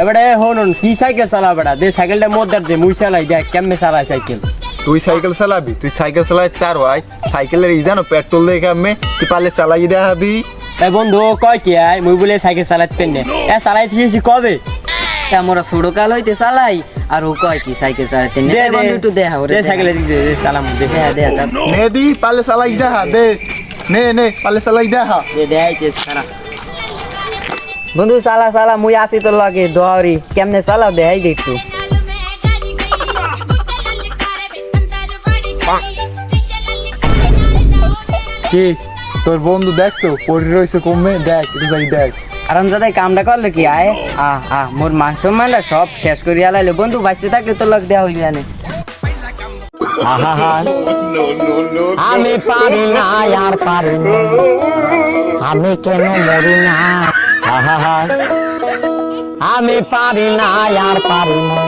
এবারে হনুন কি সাইকেল চালা বেটা দে সাইকেলটা মধ্যে দে মুই চালাই দেখ কেমনে চালায় সাইকেল। তুই সাইকেল চালাবি? তুই সাইকেল চালাই তার ভাই সাইকেলের ই জানো পেট্রোল দিয়ে কামে তুই পারলে চালাই দেখা দি। এ বন্ধু কয় কি আয় মুই বলে সাইকেল চালাতে পেনে এ চালাই দিয়েছি কবে? আমরা ছোট কাল হইতে চালাই আর ও কয় কি সাইকেল চালাতে নে বন্ধু একটু দেখা ওরে সাইকেল দে চালাম দে দে নে দি পারলে চালাই দেখা দে নে পারলে চালাই দেখা দে দেখাইছে সারা বন্ধু চালা চালা মুই আসি তোর লাগে দৌড়ি কেমনে চালাও দেখাই দে একটু। কি তোর বন্ধু দেখছো পড়ে রয়েছে কমে দেখ একটু যাই দেখ। আরাম যাতে কামটা করলো কি আয় মোর মান সম্মানটা সব শেষ করে আলাইলো বন্ধু বাঁচতে থাকলে তোর লগ দেওয়া হইবে না। আমি পারি না আর পারি না, আমি কেন মরি না, আমি পারি না আর পারি না।